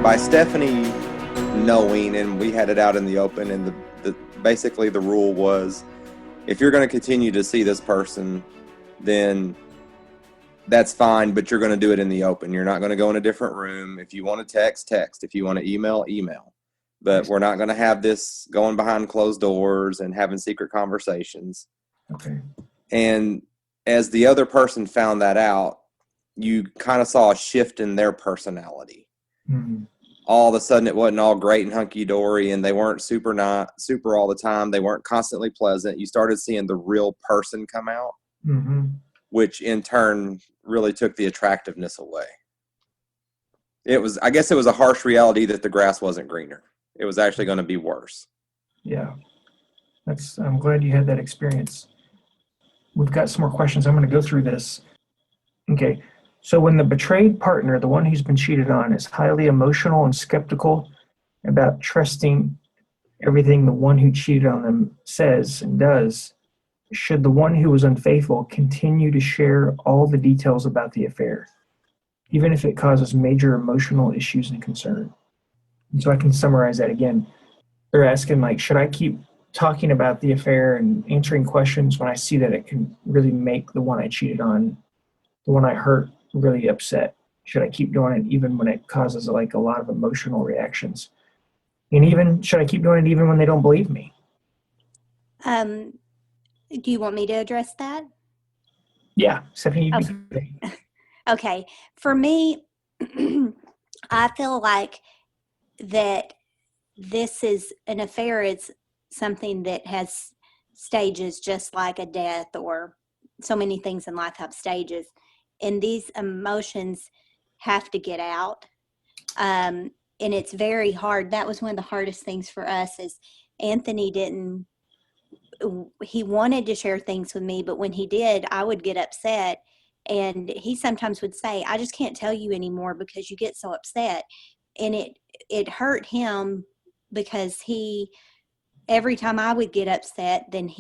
by Stephanie knowing, and we had it out in the open, and basically the rule was, if you're going to continue to see this person, then that's fine, but you're going to do it in the open. You're not going to go in a different room. If you want to text, text. If you want to email, email. But we're not going to have this going behind closed doors and having secret conversations. Okay. And as the other person found that out, you kind of saw a shift in their personality. Mm-hmm. All of a sudden, it wasn't all great and hunky-dory, and they weren't super all the time. They weren't constantly pleasant. You started seeing the real person come out, mm-hmm. which in turn really took the attractiveness away. I guess it was a harsh reality that the grass wasn't greener. It was actually going to be worse. Yeah. I'm glad you had that experience. We've got some more questions. I'm going to go through this. Okay. So when the betrayed partner, the one who's been cheated on, is highly emotional and skeptical about trusting everything the one who cheated on them says and does, should the one who was unfaithful continue to share all the details about the affair, even if it causes major emotional issues and concern? And so I can summarize that again. They're asking, like, should I keep talking about the affair and answering questions when I see that it can really make the one I cheated on, the one I hurt, really upset? Should I keep doing it even when it causes like a lot of emotional reactions? And even, should I keep doing it even when they don't believe me? Do you want me to address that? Yeah, Stephanie. Okay. For me, I feel like that this is an affair. It's something that has stages, just like a death or so many things in life have stages. And these emotions have to get out. And it's very hard. That was one of the hardest things for us, is Anthony he wanted to share things with me, but when he did, I would get upset. And he sometimes would say, I just can't tell you anymore because you get so upset. And it hurt him, because every time I would get upset, then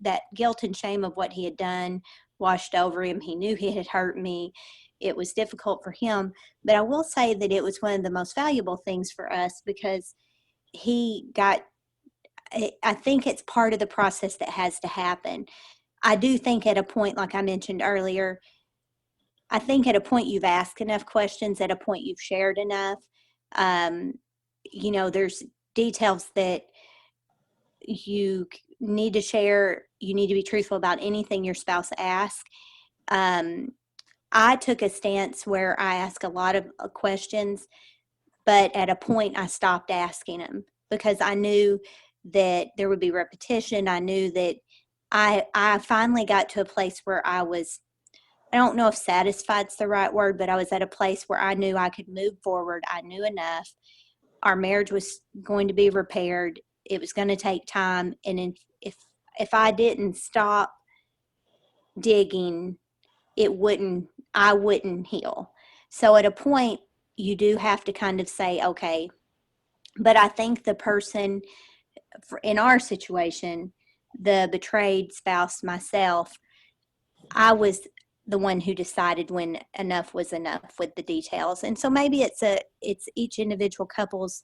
that guilt and shame of what he had done washed over him. He knew he had hurt me. It was difficult for him. But I will say that it was one of the most valuable things for us, because I think it's part of the process that has to happen. I do think at a point, like I mentioned earlier, I think at a point you've asked enough questions, at a point you've shared enough. There's details that you need to share. You need to be truthful about anything your spouse asks. I took a stance where I ask a lot of questions, but at a point I stopped asking them, because I knew that there would be repetition. I knew that I finally got to a place where I don't know if satisfied's the right word, but I was at a place where I knew I could move forward. I knew enough. Our marriage was going to be repaired. It was going to take time. And if I didn't stop digging, I wouldn't heal. So at a point, you do have to kind of say, okay. But I think the person, in our situation, the betrayed spouse, myself, I was the one who decided when enough was enough with the details. And so maybe it's each individual couple's,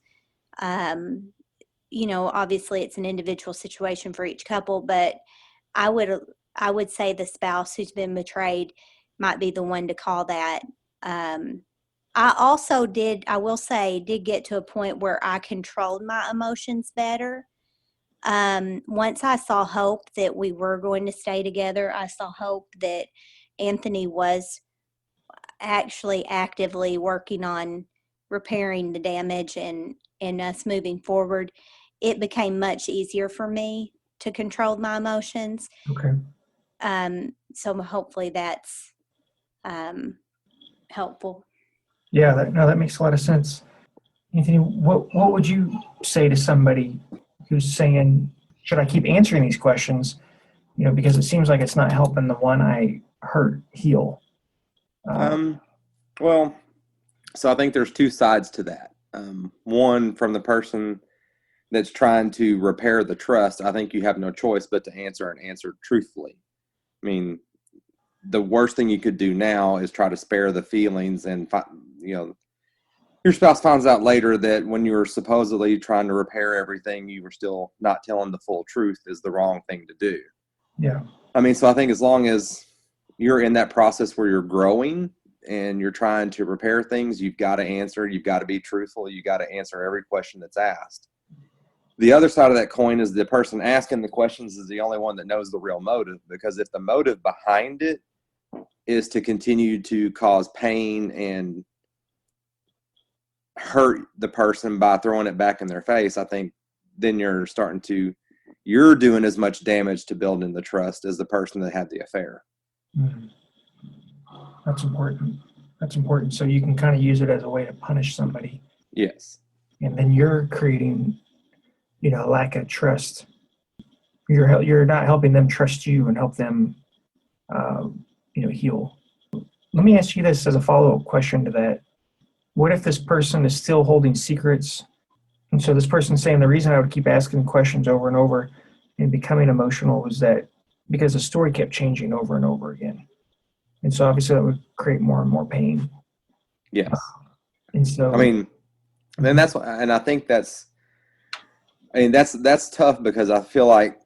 obviously it's an individual situation for each couple, but I would say the spouse who's been betrayed might be the one to call that. I also did get to a point where I controlled my emotions better. Once I saw hope that we were going to stay together, I saw hope that Anthony was actually actively working on repairing the damage and us moving forward, it became much easier for me to control my emotions. Okay. So hopefully that's helpful. Yeah, that makes a lot of sense. Anthony, what would you say to somebody who's saying, should I keep answering these questions? Because it seems like it's not helping the one I hurt heal. Well, so I think there's two sides to that. One, from the person that's trying to repair the trust, I think you have no choice but to answer truthfully. I mean, the worst thing you could do now is try to spare the feelings and, your spouse finds out later that when you were supposedly trying to repair everything, you were still not telling the full truth, is the wrong thing to do. Yeah. I mean, so I think as long as you're in that process where you're growing and you're trying to repair things, you've got to answer, you've got to be truthful, you got to answer every question that's asked. The other side of that coin is the person asking the questions is the only one that knows the real motive, because if the motive behind it is to continue to cause pain and hurt the person by throwing it back in their face, I think then you're doing as much damage to building the trust as the person that had the affair. Mhm. That's important. That's important. So you can kind of use it as a way to punish somebody. Yes. And then you're creating, lack of trust. You're not helping them trust you and help them, heal. Let me ask you this as a follow-up question to that. What if this person is still holding secrets? And so this person's saying the reason I would keep asking questions over and over and becoming emotional was that because the story kept changing over and over again. And so obviously that would create more and more pain. Yes. And so I mean, and I think that's tough, because I feel like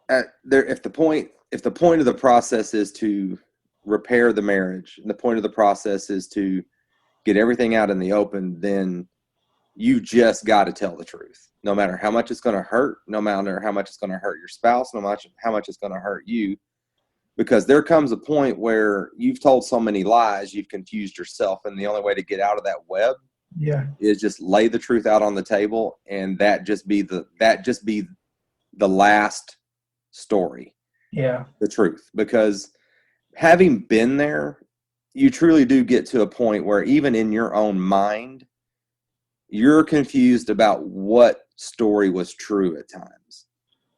if the point of the process is to repair the marriage, and the point of the process is to get everything out in the open, then you just got to tell the truth, no matter how much it's going to hurt, no matter how much it's going to hurt your spouse, no matter how much it's going to hurt you, because there comes a point where you've told so many lies, you've confused yourself, and the only way to get out of that web is just lay the truth out on the table, and that just be the last story. Yeah. The truth, because having been there, you truly do get to a point where even in your own mind, you're confused about what story was true at times.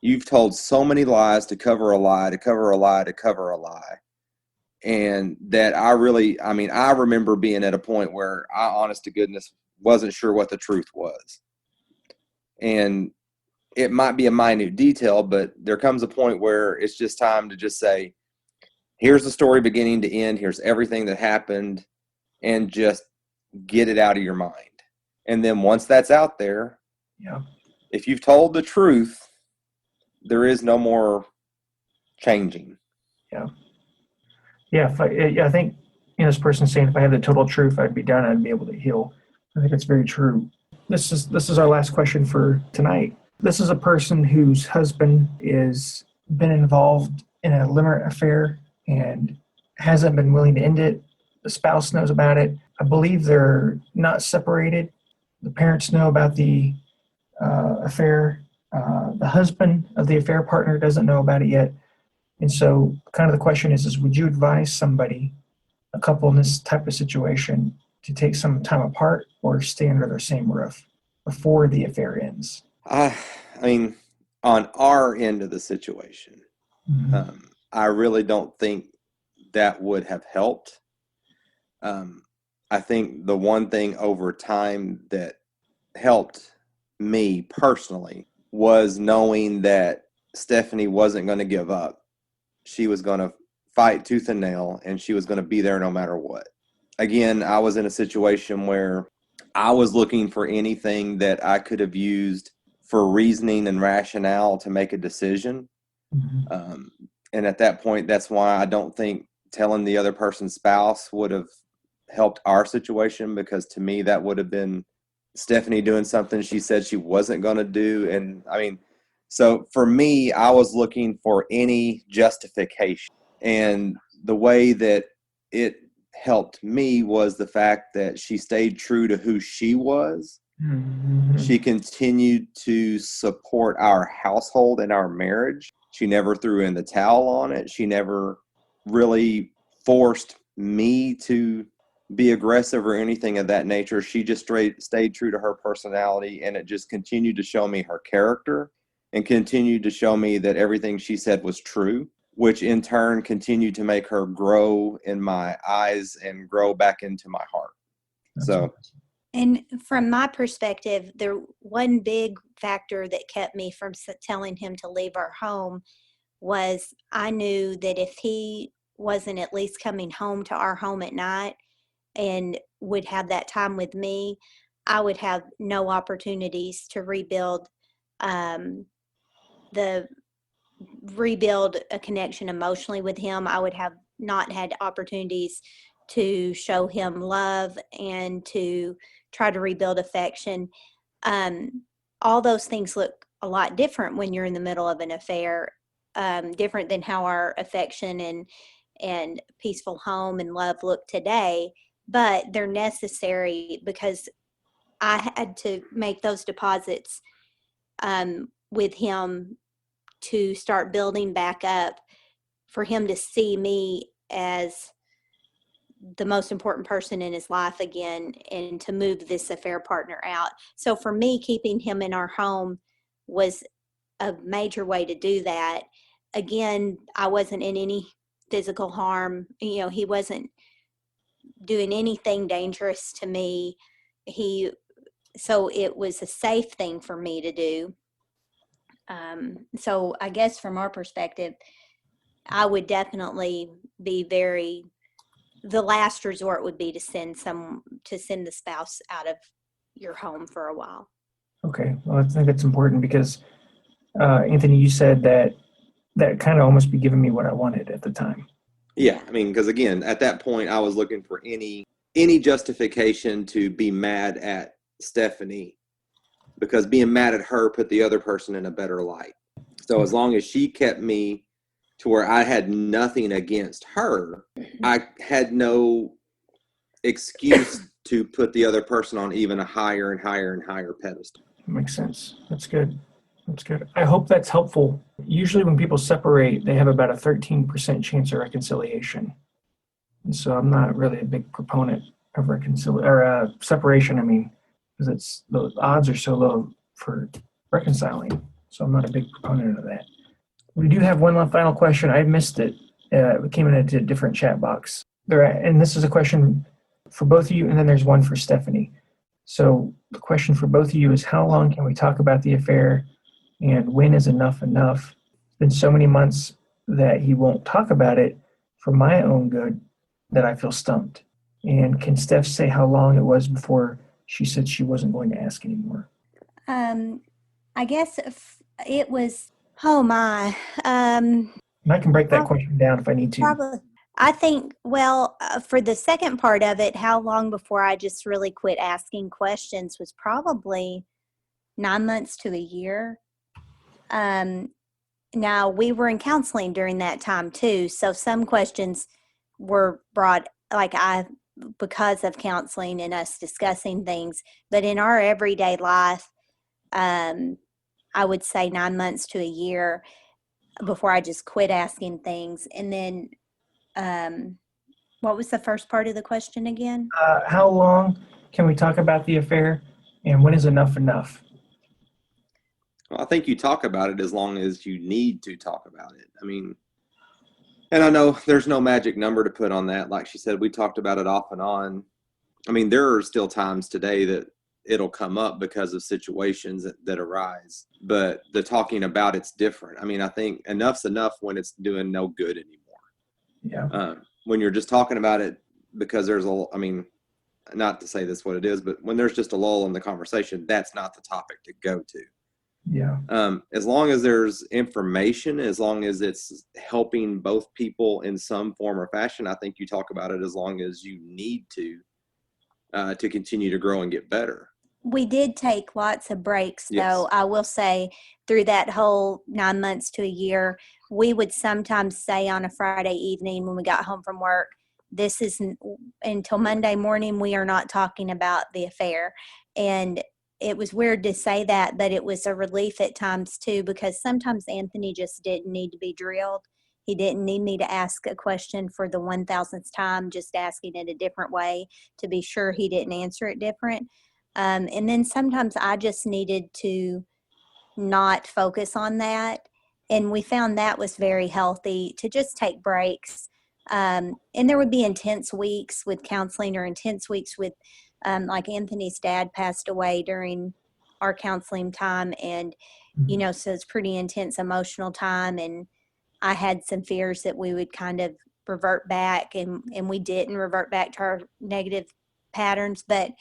You've told so many lies to cover a lie, to cover a lie, to cover a lie. And that I remember being at a point where I, honest to goodness, wasn't sure what the truth was. And it might be a minute detail, but there comes a point where it's just time to just say, here's the story beginning to end. Here's everything that happened, and just get it out of your mind. And then once that's out there, if you've told the truth, there is no more changing. I think this person's saying if I had the total truth, I'd be done. I'd be able to heal. I think it's very true. This is our last question for tonight. This is a person whose husband is been involved in a limerent affair and hasn't been willing to end it. The spouse knows about it. I believe they're not separated. The parents know about the affair. The husband of the affair partner doesn't know about it yet. And so kind of the question is would you advise somebody, a couple in this type of situation, to take some time apart or stay under their same roof before the affair ends? I mean, on our end of the situation, I really don't think that would have helped. I think the one thing over time that helped me personally was knowing that Stephanie wasn't going to give up. She was going to fight tooth and nail, and she was going to be there no matter what. Again, I was in a situation where I was looking for anything that I could have used for reasoning and rationale to make a decision. And at that point, that's why I don't think telling the other person's spouse would have helped our situation, because to me, that would have been Stephanie doing something she said she wasn't going to do. And I mean, so for me, I was looking for any justification. And the way that it helped me was the fact that she stayed true to who she was. She continued to support our household and our marriage. She never threw in the towel on it. She never really forced me to be aggressive or anything of that nature. She just stayed true to her personality, and it just continued to show me her character and continued to show me that everything she said was true, which in turn continued to make her grow in my eyes and grow back into my heart. And from my perspective, the one big factor that kept me from telling him to leave our home was I knew that if he wasn't at least coming home to our home at night, and would have that time with me, I would have no opportunities to the rebuild a connection emotionally with him. I would have not had opportunities to show him love and to try to rebuild affection. All those things look a lot different when you're in the middle of an affair, different than how our affection and peaceful home and love look today, but they're necessary because I had to make those deposits with him to start building back up, for him to see me as the most important person in his life again, and to move this affair partner out. So for me, keeping him in our home was a major way to do that. Again, I wasn't in any physical harm. He wasn't doing anything dangerous to me. So it was a safe thing for me to do. So I guess from our perspective, I would definitely be the last resort would be to send the spouse out of your home for a while. Okay. Well, I think that's important because, Anthony, you said that kind of almost be giving me what I wanted at the time. Yeah, I mean, because again, at that point, I was looking for any justification to be mad at Stephanie, because being mad at her put the other person in a better light. So as long as she kept me to where I had nothing against her, I had no excuse to put the other person on even a higher and higher and higher pedestal. Makes sense. That's good. That's good. I hope that's helpful. Usually when people separate, they have about a 13% chance of reconciliation. And so I'm not really a big proponent of separation, because the odds are so low for reconciling. So I'm not a big proponent of that. We do have one final question. I missed it. It came into a different chat box. And this is a question for both of you, and then there's one for Stephanie. So the question for both of you is, how long can we talk about the affair, and when is enough enough? It's been so many months that he won't talk about it for my own good that I feel stumped. And can Steph say how long it was before she said she wasn't going to ask anymore? I guess it was, oh my. And I can break that question down if I need to. Probably. I think, for the second part of it, how long before I just really quit asking questions was probably 9 months to a year. Now, we were in counseling during that time too, so some questions were brought, because of counseling and us discussing things, but in our everyday life, I would say 9 months to a year before I just quit asking things. And then, what was the first part of the question again? How long can we talk about the affair, and when is enough enough? Well, I think you talk about it as long as you need to talk about it. I mean, and I know there's no magic number to put on that. Like she said, we talked about it off and on. I mean, there are still times today that it'll come up because of situations that arise. But the talking about it's different. I mean, I think enough's enough when it's doing no good anymore. Yeah. When you're just talking about it because not to say that's what it is, but when there's just a lull in the conversation, that's not the topic to go to. Yeah. As long as there's information, as long as it's helping both people in some form or fashion, I think you talk about it as long as you need to continue to grow and get better. We did take lots of breaks, Yes. though. I will say, through that whole 9 months to a year, we would sometimes say on a Friday evening when we got home from work, this isn't until Monday morning, we are not talking about the affair. And it was weird to say that, but it was a relief at times too, because sometimes Anthony just didn't need to be drilled. He didn't need me to ask a question for the 1000th time, just asking it a different way to be sure he didn't answer it different. And then sometimes I just needed to not focus on that. And we found that was very healthy, to just take breaks. And there would be intense weeks with counseling, or intense weeks with, like Anthony's dad passed away during our counseling time. And, so it's pretty intense emotional time. And I had some fears that we would kind of revert back, and we didn't revert back to our negative patterns. But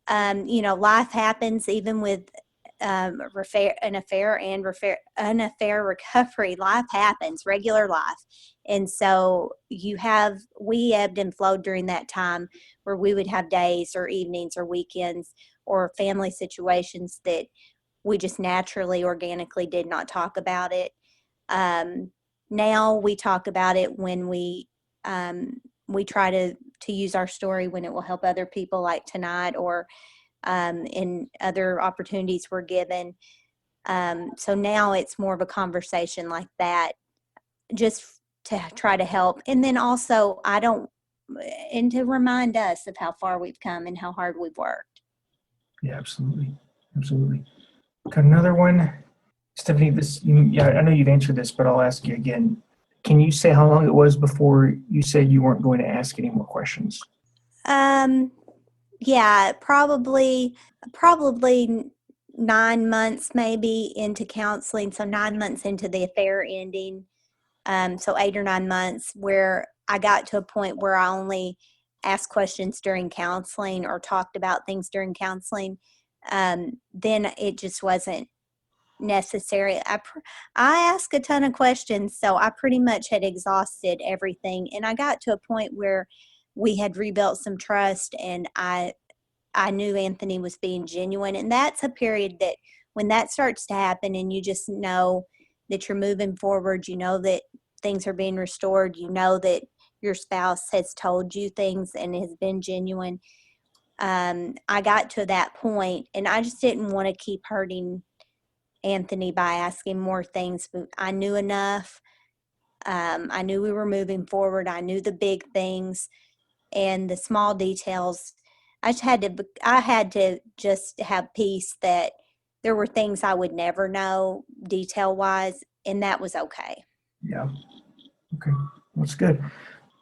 life happens even with an affair recovery. Life happens, regular life. And so we ebbed and flowed during that time, where we would have days or evenings or weekends or family situations that we just naturally, organically did not talk about it. Now we talk about it when we try to use our story when it will help other people, like tonight, or in other opportunities we're given. So now it's more of a conversation like that, just to try to help. And then also and to remind us of how far we've come and how hard we've worked. Yeah, absolutely. Absolutely. Got another one. Stephanie, I know you've answered this, but I'll ask you again. Can you say how long it was before you said you weren't going to ask any more questions? Yeah, probably 9 months maybe into counseling. So 9 months into the affair ending. So 8 or 9 months, where I got to a point where I only asked questions during counseling or talked about things during counseling. Then it just wasn't necessary. I asked a ton of questions, so I pretty much had exhausted everything. And I got to a point where we had rebuilt some trust, and I knew Anthony was being genuine. And that's a period that, when that starts to happen and you just know that you're moving forward, you know that things are being restored, you know that your spouse has told you things and has been genuine. I got to that point, and I just didn't want to keep hurting Anthony by asking more things. But I knew enough. I knew we were moving forward. I knew the big things, and the small details. I had to just have peace that there were things I would never know detail wise, and that was okay. Yeah. Okay. That's good.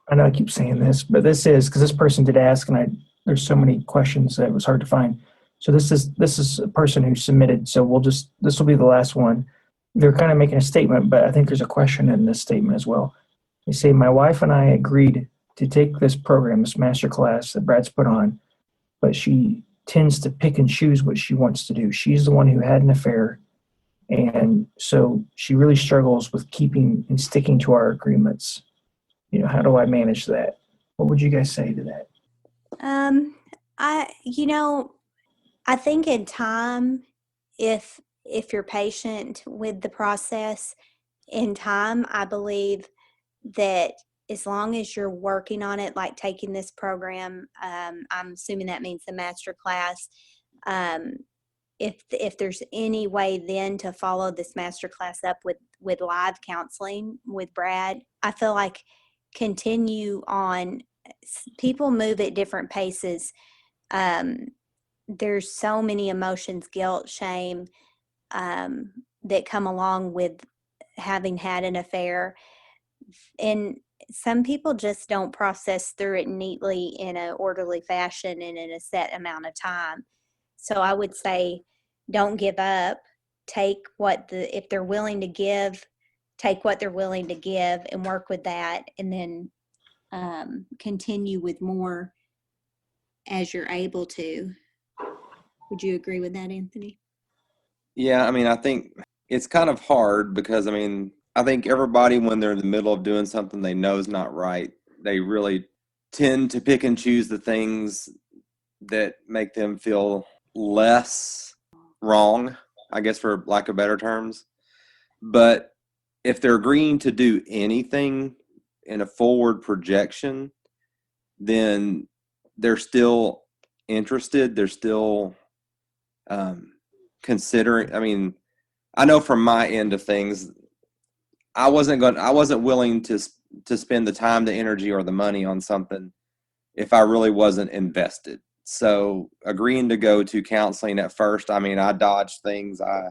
I know I keep saying this, but this is because this person did ask, and there's so many questions that it was hard to find. So this is a person who submitted. So this will be the last one. They're kind of making a statement, but I think there's a question in this statement as well. They say, my wife and I agreed to take this program, this master class that Brad's put on, but she tends to pick and choose what she wants to do. She's the one who had an affair, and so she really struggles with keeping and sticking to our agreements. How do I manage that? What would you guys say to that? I think in time, if you're patient with the process, in time, I believe that as long as you're working on it, like taking this program, I'm assuming that means the master class. If there's any way then to follow this master class up with live counseling with Brad, I feel like continue on. People move at different paces. There's so many emotions, guilt, shame, that come along with having had an affair. And some people just don't process through it neatly in an orderly fashion and in a set amount of time. So I would say, don't give up. If they're willing to give, take what they're willing to give and work with that, and then continue with more as you're able to. Would you agree with that, Anthony? Yeah, I think it's kind of hard because, I think everybody, when they're in the middle of doing something they know is not right, they really tend to pick and choose the things that make them feel less wrong, I guess, for lack of better terms. But if they're agreeing to do anything in a forward projection, then they're still interested. They're still considering. I know from my end of things, I wasn't willing to spend the time, the energy, or the money on something if I really wasn't invested. So agreeing to go to counseling at first, I dodged things. I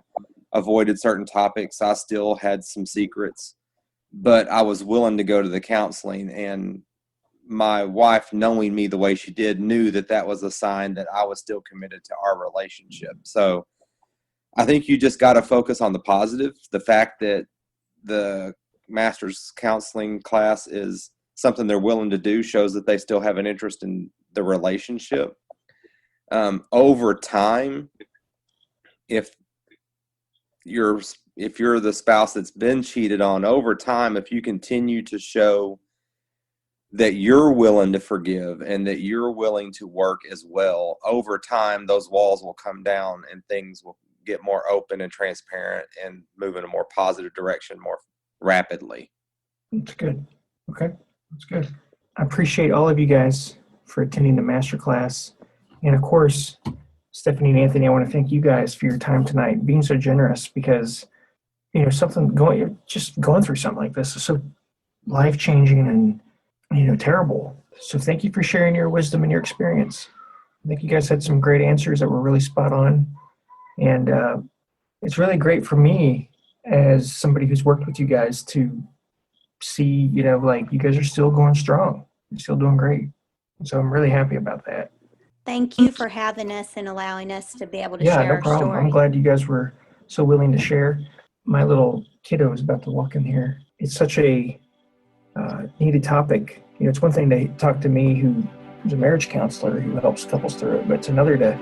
avoided certain topics. I still had some secrets, but I was willing to go to the counseling. And my wife, knowing me the way she did, knew that was a sign that I was still committed to our relationship. So I think you just got to focus on the positive. The fact that the master's counseling class is something they're willing to do shows that they still have an interest in the relationship. Over time, if you're the spouse that's been cheated on, over time, if you continue to show that you're willing to forgive and that you're willing to work as well, over time, those walls will come down and things will get more open and transparent and move in a more positive direction more rapidly. That's good. Okay, that's good. I appreciate all of you guys for attending the masterclass. And of course, Stephanie and Anthony, I want to thank you guys for your time tonight, being so generous, because you're just going through something like this is so life-changing and terrible. So thank you for sharing your wisdom and your experience. I think you guys had some great answers that were really spot on. And it's really great for me as somebody who's worked with you guys to see, you guys are still going strong. You're still doing great. So I'm really happy about that. Thank you for having us and allowing us to be able to Yeah, share no our problem. story. I'm glad you guys were so willing to share. My little kiddo is about to walk in here. It's such a needed topic. It's one thing to talk to me, who's a marriage counselor who helps couples through it, but it's another to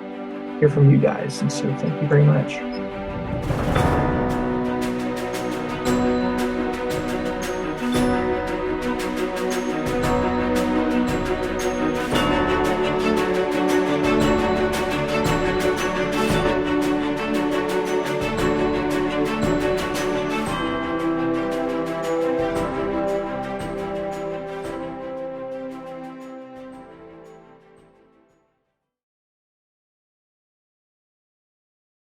hear from you guys. And so thank you very much.